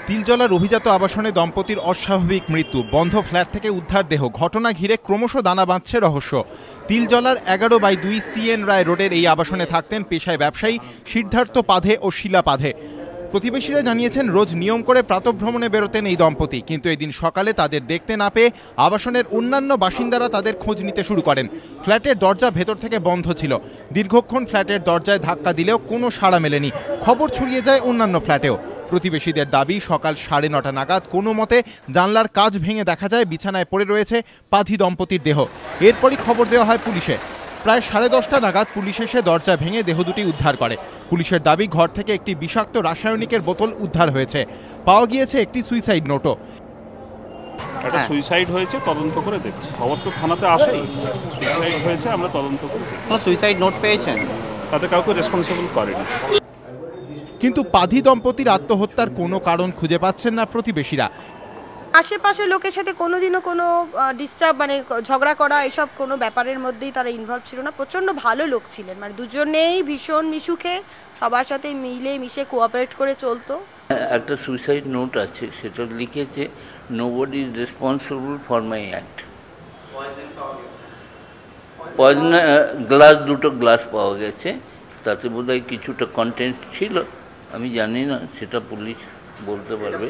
তিলজলার অভিজাত আবাসনে দম্পতির অস্বাভাবিক মৃত্যু, বন্ধ ফ্ল্যাট থেকে উদ্ধার দেহ, ঘটনা ঘিরে ক্রমশ দানা বাঁধছে রহস্য। তিলজলার 11/2 CN রায় রোডের এই আবাসনে থাকতেন পেশায় ব্যবসায়ী সিদ্ধার্থ পাধে ও শিলা পাধে। প্রতিবেশীরা জানিয়েছেন রোজ নিয়ম করে প্রাতঃভ্রমণে বেরোতেন এই দম্পতি, কিন্তু এদিন সকালে তাদের দেখতে না পেয়ে আবাসনের অন্যান্য বাসিন্দারা তাদের খোঁজ নিতে শুরু করেন। ফ্ল্যাটের দরজা ভেতর থেকে বন্ধ ছিল, দীর্ঘক্ষণ ফ্ল্যাটের দরজায় ধাক্কা দিলেও কোনো সাড়া মেলেনি। খবর ছড়িয়ে যায় অন্যান্য ফ্ল্যাটেও। প্রতিবেশীদের দাবি, সকাল 9:30 নাগাদ কোনো মতে জানলার কাঁচ ভেঙে দেখা যায় বিছানায় পড়ে রয়েছে পাধি দম্পতির দেহ। এরপরই খবর দেওয়া হয় পুলিশে। প্রায় 10:30 নাগাদ পুলিশ এসে দরজা ভেঙে দেহ দুটি উদ্ধার করে। পুলিশের দাবি, ঘর থেকে একটি বিষাক্ত রাসায়নিকের বোতল উদ্ধার হয়েছে। পাওয়া গিয়েছে একটি সুইসাইড নোটও। একটা সুইসাইড হয়েছে, তদন্ত করে দেখছি। খবর তো থানাতে আসেই, সুইসাইড হয়েছে, আমরা তদন্ত করে দেখছি। সুইসাইড নোট পেয়েছেন? তাতে কাউকে রেসপন্সিবল করেনি। কিন্তু পাধি দম্পতির আত্মহত্যার কোনো কারণ খুঁজে পাচ্ছেন না প্রতিবেশীরা। আশেপাশে লোকের সাথে কোনোদিনও কোনো ডিস্টার্ব মানে ঝগড়া করা এসব কোনো ব্যাপারের মধ্যেই তারা ইনভলভ ছিল না। প্রচণ্ড ভালো লোক ছিলেন, মানে দুজনেই ভীষণ মিশুকে, সবার সাথে মিলে মিশে কোঅপারেট করে চলতো। একটা সুইসাইড নোট আছে, সেটা লিখেছে nobody is responsible for my act. Poison দুটো গ্লাস পাওয়া গেছে, তাতে বোধহয় কিছুটা কন্টেন্ট ছিল, আমি জানি না, সেটা পুলিশ বলতে পারবে।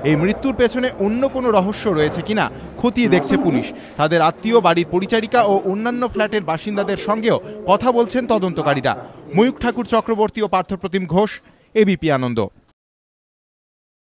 এই মৃত্যুর পেছনে অন্য কোনো রহস্য রয়েছে কিনা খতিয়ে দেখছে পুলিশ। তাদের আত্মীয়, বাড়ির পরিচারিকা ও অন্যান্য ফ্ল্যাটের বাসিন্দাদের সঙ্গেও কথা বলছেন তদন্তকারীরা। ময়ূখ ঠাকুর চক্রবর্তী ও পার্থপ্রতিম ঘোষ, এবিপি আনন্দ।